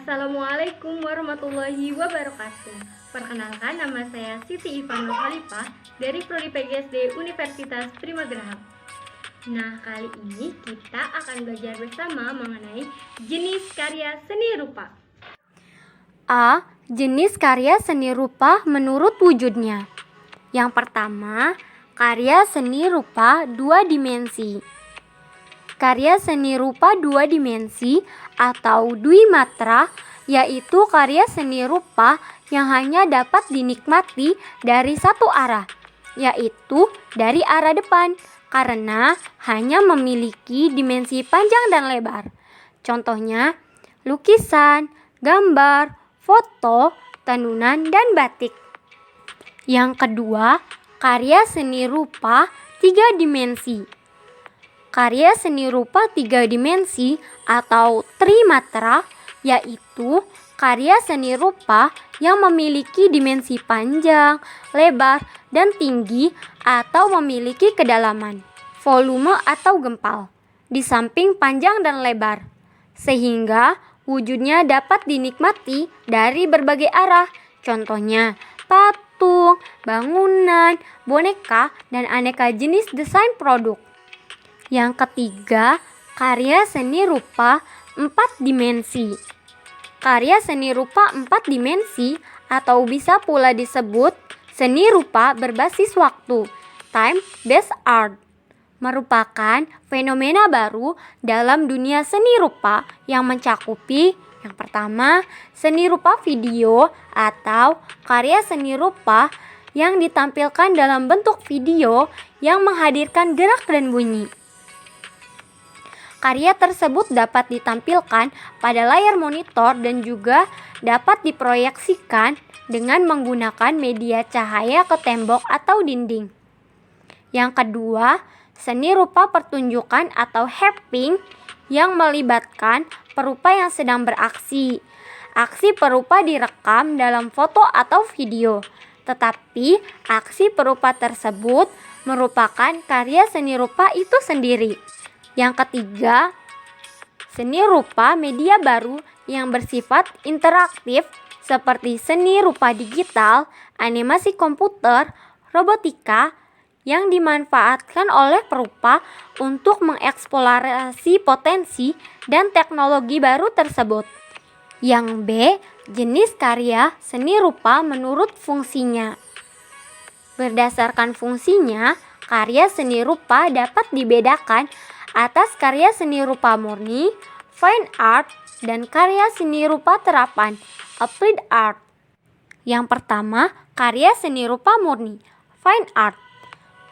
Assalamualaikum warahmatullahi wabarakatuh. Perkenalkan, nama saya Siti Ivanul Khalifah dari Prodi PGSD Universitas Primagraha. Nah, kali ini kita akan belajar bersama mengenai jenis karya seni rupa. A. Jenis karya seni rupa menurut wujudnya. Yang pertama, karya seni rupa dua dimensi. Karya seni rupa dua dimensi atau dwimatra yaitu karya seni rupa yang hanya dapat dinikmati dari satu arah, yaitu dari arah depan, karena hanya memiliki dimensi panjang dan lebar. Contohnya, lukisan, gambar, foto, tenunan, dan batik. Yang kedua, karya seni rupa tiga dimensi. Karya seni rupa tiga dimensi atau trimatra yaitu karya seni rupa yang memiliki dimensi panjang, lebar, dan tinggi atau memiliki kedalaman, volume atau gempal di samping panjang dan lebar, sehingga wujudnya dapat dinikmati dari berbagai arah. Contohnya, patung, bangunan, boneka, dan aneka jenis desain produk. Yang ketiga, karya seni rupa empat dimensi. Karya seni rupa empat dimensi atau bisa pula disebut seni rupa berbasis waktu, time-based art, merupakan fenomena baru dalam dunia seni rupa yang mencakupi yang pertama, seni rupa video atau karya seni rupa yang ditampilkan dalam bentuk video yang menghadirkan gerak dan bunyi. Karya tersebut dapat ditampilkan pada layar monitor dan juga dapat diproyeksikan dengan menggunakan media cahaya ke tembok atau dinding. Yang kedua, seni rupa pertunjukan atau happening yang melibatkan perupa yang sedang beraksi. Aksi perupa direkam dalam foto atau video, tetapi aksi perupa tersebut merupakan karya seni rupa itu sendiri. Yang ketiga, seni rupa media baru yang bersifat interaktif seperti seni rupa digital, animasi komputer, robotika yang dimanfaatkan oleh perupa untuk mengeksplorasi potensi dan teknologi baru tersebut. Yang B, jenis karya seni rupa menurut fungsinya. Berdasarkan fungsinya, karya seni rupa dapat dibedakan atas karya seni rupa murni, fine art, dan karya seni rupa terapan, applied art. Yang pertama, karya seni rupa murni, fine art.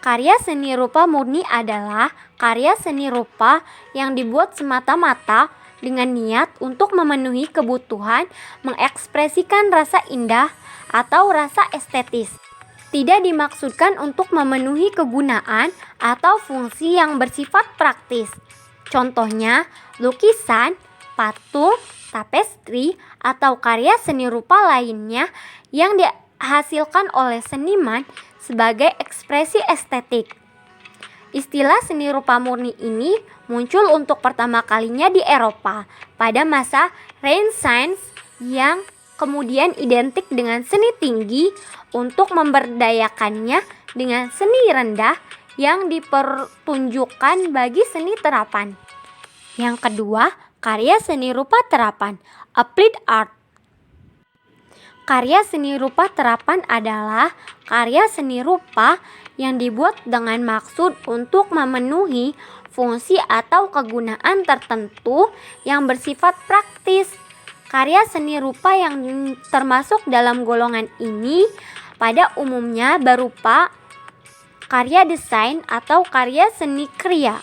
Karya seni rupa murni adalah karya seni rupa yang dibuat semata-mata dengan niat untuk memenuhi kebutuhan mengekspresikan rasa indah atau rasa estetis. Tidak dimaksudkan untuk memenuhi kegunaan atau fungsi yang bersifat praktis. Contohnya, lukisan, patung, tapestri, atau karya seni rupa lainnya yang dihasilkan oleh seniman sebagai ekspresi estetik. Istilah seni rupa murni ini muncul untuk pertama kalinya di Eropa pada masa Renaissance yang kemudian identik dengan seni tinggi untuk memberdayakannya dengan seni rendah yang dipertunjukkan bagi seni terapan. Yang kedua, karya seni rupa terapan, applied art. Karya seni rupa terapan adalah karya seni rupa yang dibuat dengan maksud untuk memenuhi fungsi atau kegunaan tertentu yang bersifat praktis. Karya seni rupa yang termasuk dalam golongan ini pada umumnya berupa karya desain atau karya seni kriya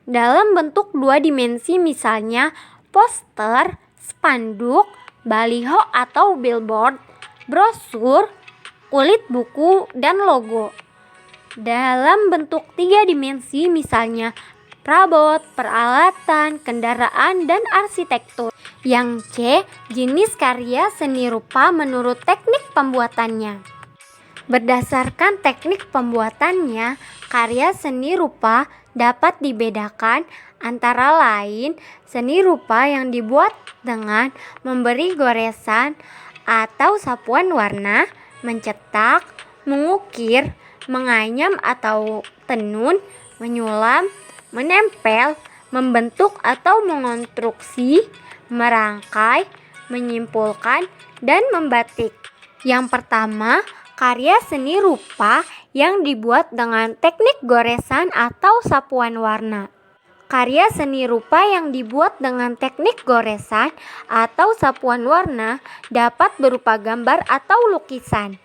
dalam bentuk dua dimensi, misalnya poster, spanduk, baliho atau billboard, brosur, kulit buku, dan logo. Dalam bentuk tiga dimensi, misalnya perabot, peralatan, kendaraan, dan arsitektur. Yang C, jenis karya seni rupa menurut teknik pembuatannya. Berdasarkan teknik pembuatannya, karya seni rupa dapat dibedakan antara lain seni rupa yang dibuat dengan memberi goresan atau sapuan warna, mencetak, mengukir, menganyam atau tenun, menyulam, menempel, membentuk atau mengonstruksi, merangkai, menyimpulkan, dan membatik. Yang pertama, karya seni rupa yang dibuat dengan teknik goresan atau sapuan warna. Karya seni rupa yang dibuat dengan teknik goresan atau sapuan warna dapat berupa gambar atau lukisan.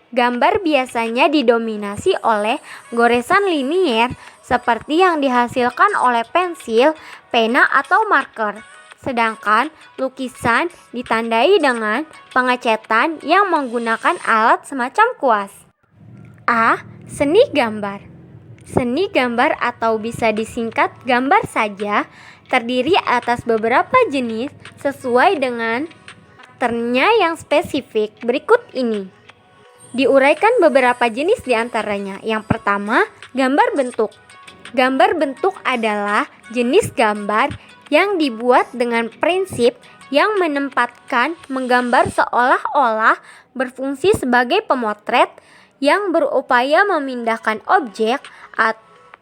Gambar biasanya didominasi oleh goresan linier seperti yang dihasilkan oleh pensil, pena, atau marker. Sedangkan lukisan ditandai dengan pengecetan yang menggunakan alat semacam kuas. A. Seni gambar. Seni gambar atau bisa disingkat gambar saja terdiri atas beberapa jenis sesuai dengan karakternya yang spesifik berikut ini. Diuraikan beberapa jenis diantaranya. Yang pertama, gambar bentuk. Gambar bentuk adalah jenis gambar yang dibuat dengan prinsip yang menempatkan menggambar seolah-olah berfungsi sebagai pemotret yang berupaya memindahkan objek,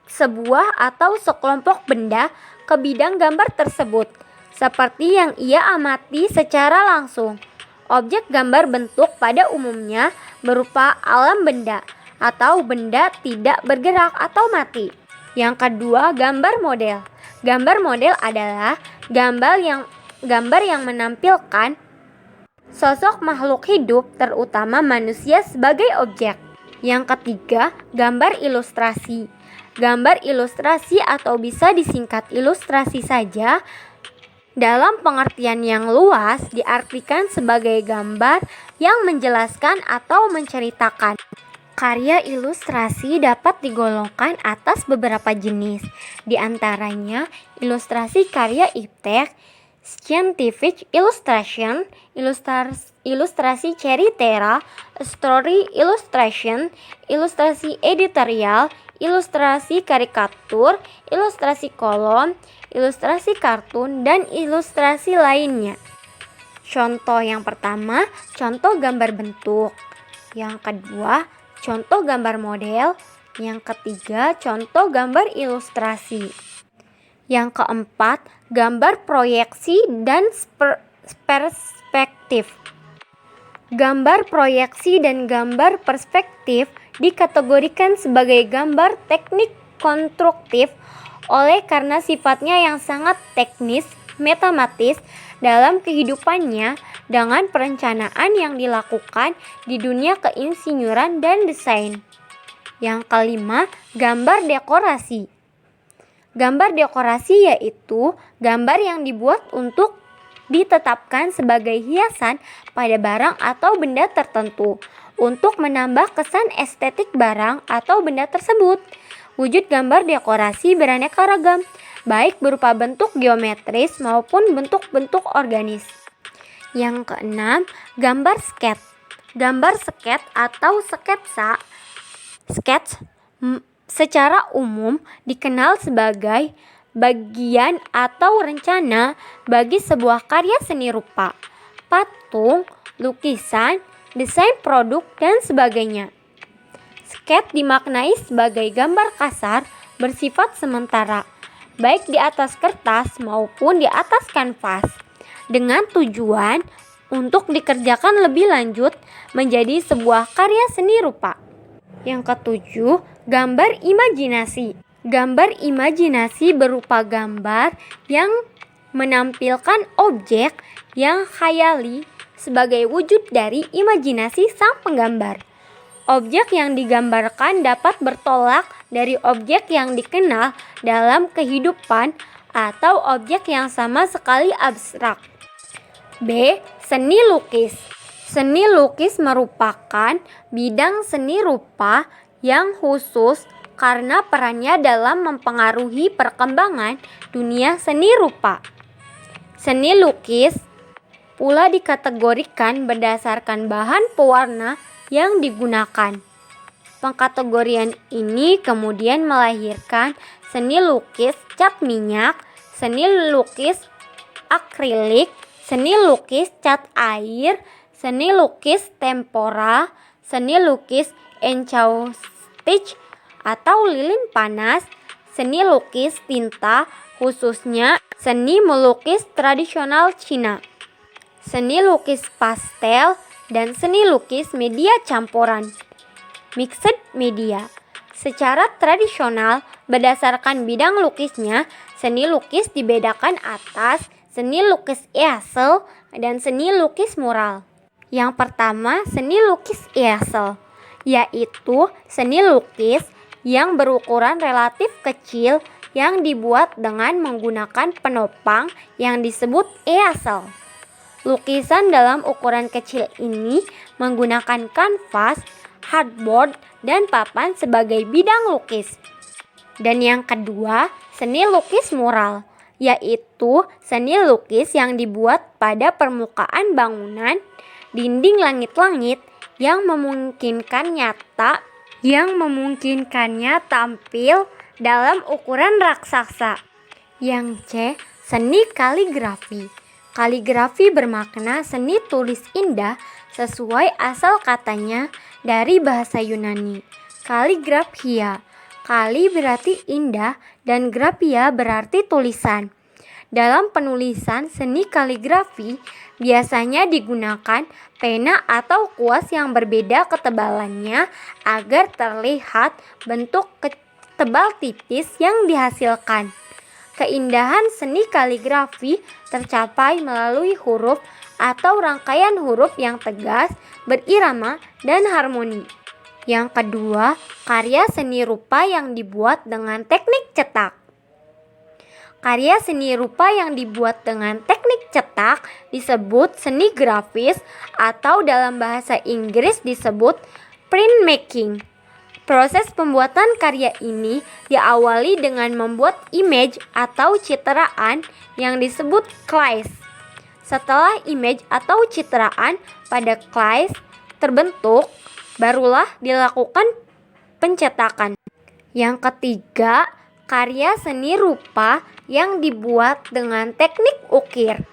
sebuah atau sekelompok benda ke bidang gambar tersebut, seperti yang ia amati secara langsung. Objek gambar bentuk pada umumnya berupa alam benda atau benda tidak bergerak atau mati. Yang kedua, gambar model. Gambar model adalah gambar yang menampilkan sosok makhluk hidup, terutama manusia, sebagai objek. Yang ketiga, gambar ilustrasi. Gambar ilustrasi atau bisa disingkat ilustrasi saja dalam pengertian yang luas diartikan sebagai gambar yang menjelaskan atau menceritakan. Karya ilustrasi dapat digolongkan atas beberapa jenis, di antaranya ilustrasi karya iptek, scientific illustration, ilustrasi cerita, story illustration, ilustrasi editorial, ilustrasi karikatur, ilustrasi kolom, ilustrasi kartun, dan ilustrasi lainnya. Contoh yang pertama, contoh gambar bentuk. Yang kedua, contoh gambar model. Yang ketiga, contoh gambar ilustrasi. Yang keempat, gambar proyeksi dan perspektif. Gambar proyeksi dan gambar perspektif dikategorikan sebagai gambar teknik konstruktif karena sifatnya yang sangat teknis, matematis dalam kehidupannya dengan perencanaan yang dilakukan di dunia keinsinyuran dan desain. Yang kelima, gambar dekorasi. Gambar dekorasi yaitu gambar yang dibuat untuk ditetapkan sebagai hiasan pada barang atau benda tertentu untuk menambah kesan estetik barang atau benda tersebut. Wujud gambar dekorasi beraneka ragam, baik berupa bentuk geometris maupun bentuk-bentuk organis. Yang keenam, gambar sket. Gambar sket atau sketsa, secara umum dikenal sebagai bagian atau rencana bagi sebuah karya seni rupa, patung, lukisan, desain produk, dan sebagainya. Sket dimaknai sebagai gambar kasar bersifat sementara, baik di atas kertas maupun di atas kanvas, dengan tujuan untuk dikerjakan lebih lanjut menjadi sebuah karya seni rupa. Yang ketujuh, gambar imajinasi. Gambar imajinasi berupa gambar yang menampilkan objek yang khayali sebagai wujud dari imajinasi sang penggambar. Objek yang digambarkan dapat bertolak dari objek yang dikenal dalam kehidupan atau objek yang sama sekali abstrak. B. Seni lukis. Seni lukis merupakan bidang seni rupa yang khusus karena perannya dalam mempengaruhi perkembangan dunia seni rupa. Seni lukis pula dikategorikan berdasarkan bahan pewarna yang digunakan. Pengkategorian ini kemudian melahirkan seni lukis cat minyak, seni lukis akrilik, seni lukis cat air, seni lukis tempera, seni lukis encaustic atau lilin panas, seni lukis tinta, khususnya seni melukis tradisional Cina, seni lukis pastel, dan seni lukis media campuran, mixed media. Secara tradisional, berdasarkan bidang lukisnya, seni lukis dibedakan atas seni lukis easel dan seni lukis mural. Yang pertama, seni lukis easel, yaitu seni lukis yang berukuran relatif kecil yang dibuat dengan menggunakan penopang yang disebut easel. Lukisan dalam ukuran kecil ini menggunakan kanvas, hardboard, dan papan sebagai bidang lukis. Dan yang kedua, seni lukis mural, yaitu seni lukis yang dibuat pada permukaan bangunan, dinding langit-langit yang memungkinkannya tampil dalam ukuran raksasa. Yang C, seni kaligrafi. Kaligrafi bermakna seni tulis indah sesuai asal katanya dari bahasa Yunani. Kaligraphia. Kali berarti indah dan graphia berarti tulisan. Dalam penulisan seni kaligrafi biasanya digunakan pena atau kuas yang berbeda ketebalannya agar terlihat bentuk tebal tipis yang dihasilkan. Keindahan seni kaligrafi tercapai melalui huruf atau rangkaian huruf yang tegas, berirama, dan harmoni. Yang kedua, karya seni rupa yang dibuat dengan teknik cetak. Karya seni rupa yang dibuat dengan teknik cetak disebut seni grafis atau dalam bahasa Inggris disebut printmaking. Proses pembuatan karya ini diawali dengan membuat image atau citraan yang disebut clays. Setelah image atau citraan pada clays terbentuk, barulah dilakukan pencetakan. Yang ketiga, karya seni rupa yang dibuat dengan teknik ukir.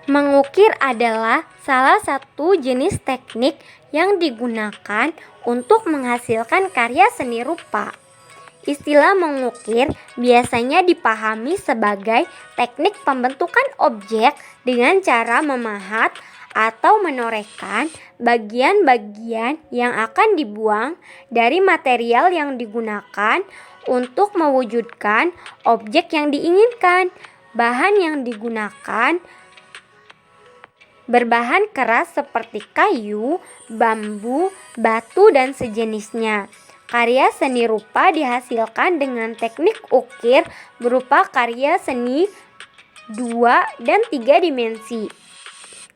Mengukir adalah salah satu jenis teknik yang digunakan untuk menghasilkan karya seni rupa. Istilah mengukir biasanya dipahami sebagai teknik pembentukan objek dengan cara memahat atau menorehkan bagian-bagian yang akan dibuang dari material yang digunakan untuk mewujudkan objek yang diinginkan. Bahan yang digunakan berbahan keras seperti kayu, bambu, batu, dan sejenisnya. Karya seni rupa dihasilkan dengan teknik ukir berupa karya seni 2 dan 3 dimensi.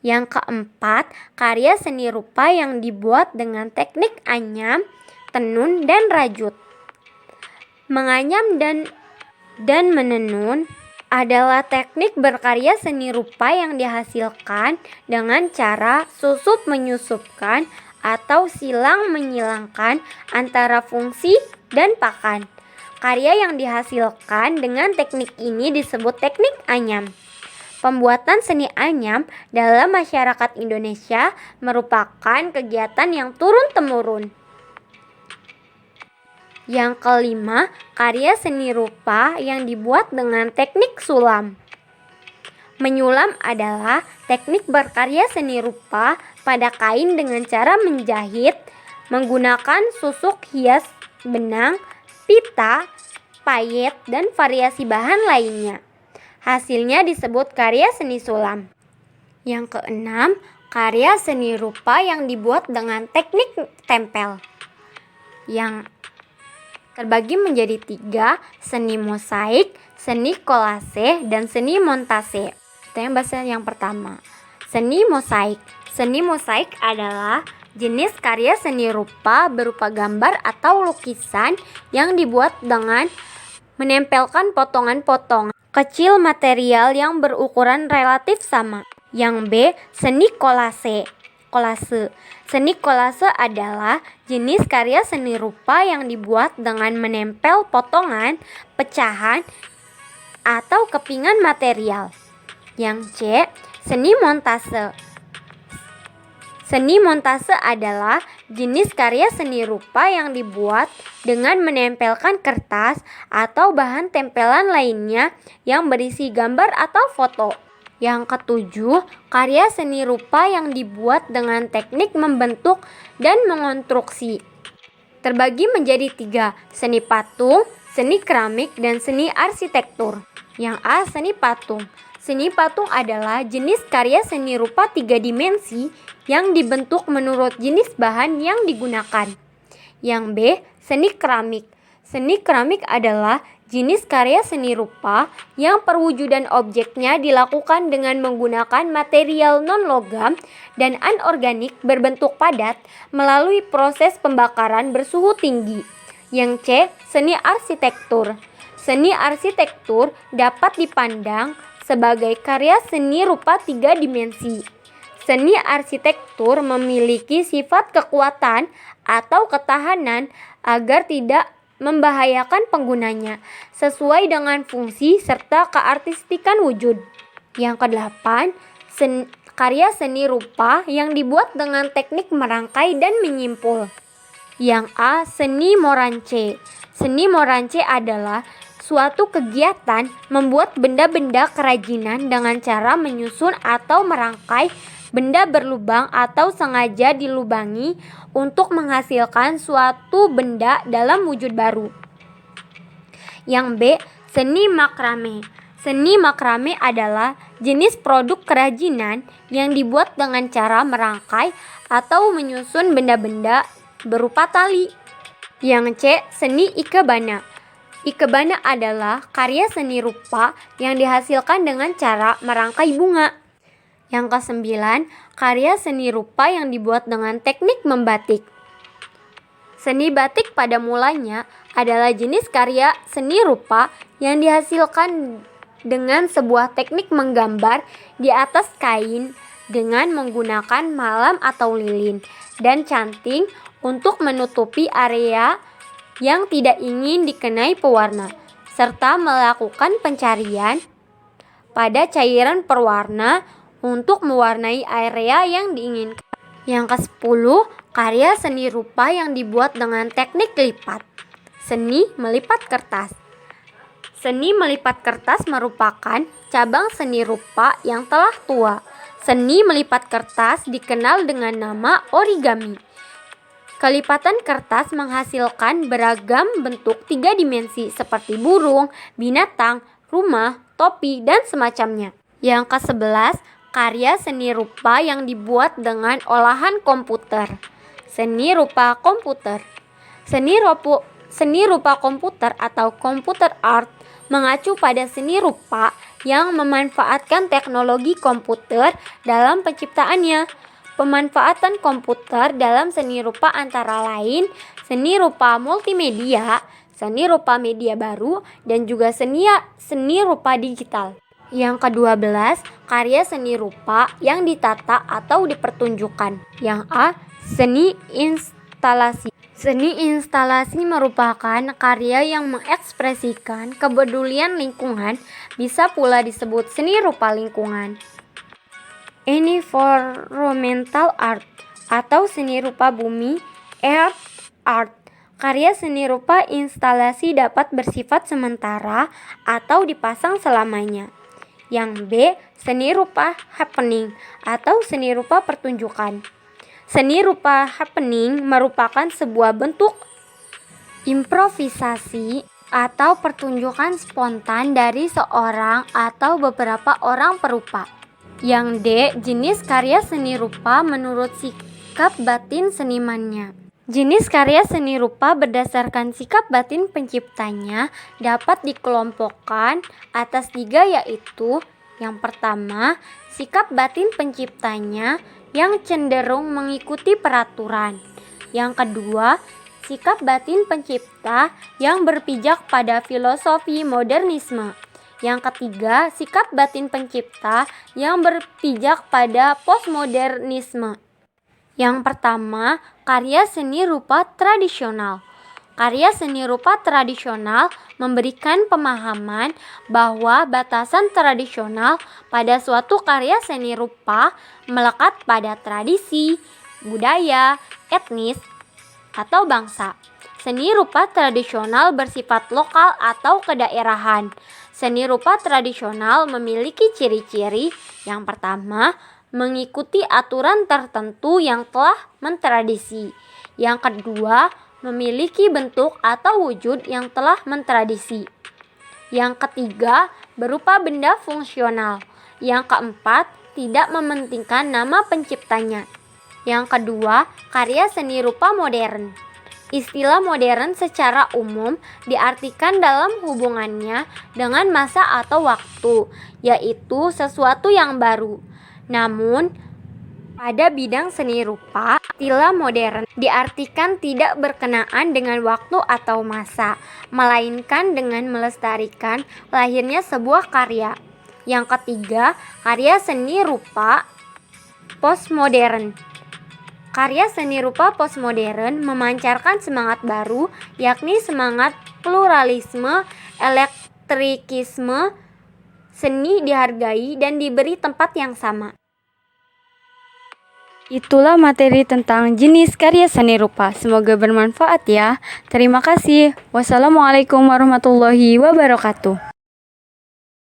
Yang keempat, karya seni rupa yang dibuat dengan teknik anyam, tenun, dan rajut. Menganyam dan menenun adalah teknik berkarya seni rupa yang dihasilkan dengan cara susup menyusupkan atau silang menyilangkan antara fungsi dan pakan. Karya yang dihasilkan dengan teknik ini disebut teknik anyam. Pembuatan seni anyam dalam masyarakat Indonesia merupakan kegiatan yang turun-temurun. Yang kelima, karya seni rupa yang dibuat dengan teknik sulam. Menyulam adalah teknik berkarya seni rupa pada kain dengan cara menjahit menggunakan susuk hias benang, pita, payet, dan variasi bahan lainnya. Hasilnya disebut karya seni sulam. Yang keenam, karya seni rupa yang dibuat dengan teknik tempel. Yang terbagi menjadi 3, seni mosaik, seni kolase, dan seni montase. Kita yang bahas yang pertama, seni mosaik. Seni mosaik adalah jenis karya seni rupa berupa gambar atau lukisan yang dibuat dengan menempelkan potongan-potongan kecil material yang berukuran relatif sama. Yang B, seni kolase. kolase. Seni kolase adalah jenis karya seni rupa yang dibuat dengan menempel potongan, pecahan, atau kepingan material. Yang C. Seni montase. Seni montase adalah jenis karya seni rupa yang dibuat dengan menempelkan kertas atau bahan tempelan lainnya yang berisi gambar atau foto. Yang ketujuh, karya seni rupa yang dibuat dengan teknik membentuk dan mengonstruksi. Terbagi menjadi 3, seni patung, seni keramik, dan seni arsitektur. Yang A. Seni patung. Seni patung adalah jenis karya seni rupa 3 dimensi yang dibentuk menurut jenis bahan yang digunakan. Yang B. Seni keramik. Seni keramik adalah jenis karya seni rupa yang perwujudan objeknya dilakukan dengan menggunakan material non-logam dan anorganik berbentuk padat melalui proses pembakaran bersuhu tinggi. Yang C. Seni arsitektur. Seni arsitektur dapat dipandang sebagai karya seni rupa 3 dimensi. Seni arsitektur memiliki sifat kekuatan atau ketahanan agar tidak membahayakan penggunanya, sesuai dengan fungsi serta keartistikan wujud. Yang ke-8, karya seni rupa yang dibuat dengan teknik merangkai dan menyimpul. Yang A. Seni morance. Seni morance adalah suatu kegiatan membuat benda-benda kerajinan dengan cara menyusun atau merangkai benda berlubang atau sengaja dilubangi untuk menghasilkan suatu benda dalam wujud baru. Yang B. Seni makrame. Seni makrame adalah jenis produk kerajinan yang dibuat dengan cara merangkai atau menyusun benda-benda berupa tali. Yang C. Seni ikebana. Ikebana adalah karya seni rupa yang dihasilkan dengan cara merangkai bunga. Yang ke-9, karya seni rupa yang dibuat dengan teknik membatik. Seni batik pada mulanya adalah jenis karya seni rupa yang dihasilkan dengan sebuah teknik menggambar di atas kain dengan menggunakan malam atau lilin dan canting untuk menutupi area yang tidak ingin dikenai pewarna, serta melakukan pencarian pada cairan perwarna untuk mewarnai area yang diinginkan. Yang ke-10, karya seni rupa yang dibuat dengan teknik lipat. Seni melipat kertas. Seni melipat kertas merupakan cabang seni rupa yang telah tua. Seni melipat kertas dikenal dengan nama origami. Kelipatan kertas menghasilkan beragam bentuk 3 dimensi seperti burung, binatang, rumah, topi, dan semacamnya. Yang ke-11, karya seni rupa yang dibuat dengan olahan komputer. Seni rupa komputer. Seni rupa komputer atau computer art mengacu pada seni rupa yang memanfaatkan teknologi komputer dalam penciptaannya. Pemanfaatan komputer dalam seni rupa antara lain seni rupa multimedia, seni rupa media baru, dan juga seni rupa digital. Yang ke-12, karya seni rupa yang ditata atau dipertunjukkan. Yang A. Seni instalasi. Seni instalasi merupakan karya yang mengekspresikan kepedulian lingkungan, bisa pula disebut seni rupa lingkungan. Environmental art atau seni rupa bumi, earth art. Karya seni rupa instalasi dapat bersifat sementara atau dipasang selamanya. Yang B. Seni rupa happening atau seni rupa pertunjukan. Seni rupa happening merupakan sebuah bentuk improvisasi atau pertunjukan spontan dari seorang atau beberapa orang perupa. Yang D. Jenis karya seni rupa menurut sikap batin senimannya. Jenis karya seni rupa berdasarkan sikap batin penciptanya dapat dikelompokkan atas 3, yaitu yang pertama, sikap batin penciptanya yang cenderung mengikuti peraturan. Yang kedua, sikap batin pencipta yang berpijak pada filosofi modernisme. Yang ketiga, sikap batin pencipta yang berpijak pada postmodernisme. Yang pertama, karya seni rupa tradisional. Karya seni rupa tradisional memberikan pemahaman bahwa batasan tradisional pada suatu karya seni rupa melekat pada tradisi, budaya, etnis, atau bangsa. Seni rupa tradisional bersifat lokal atau kedaerahan. Seni rupa tradisional memiliki ciri-ciri. Yang pertama, mengikuti aturan tertentu yang telah mentradisi. Yang kedua, memiliki bentuk atau wujud yang telah mentradisi. Yang ketiga, berupa benda fungsional. Yang keempat, tidak mementingkan nama penciptanya. Yang kedua, karya seni rupa modern. Istilah modern secara umum diartikan dalam hubungannya dengan masa atau waktu, yaitu sesuatu yang baru. Namun, pada bidang seni rupa, istilah modern diartikan tidak berkenaan dengan waktu atau masa, melainkan dengan melestarikan lahirnya sebuah karya. Yang ketiga, karya seni rupa postmodern. Karya seni rupa postmodern memancarkan semangat baru, yakni semangat pluralisme, elektrikisme, seni dihargai dan diberi tempat yang sama. Itulah materi tentang jenis karya seni rupa. Semoga bermanfaat ya. Terima kasih. Wassalamualaikum warahmatullahi wabarakatuh.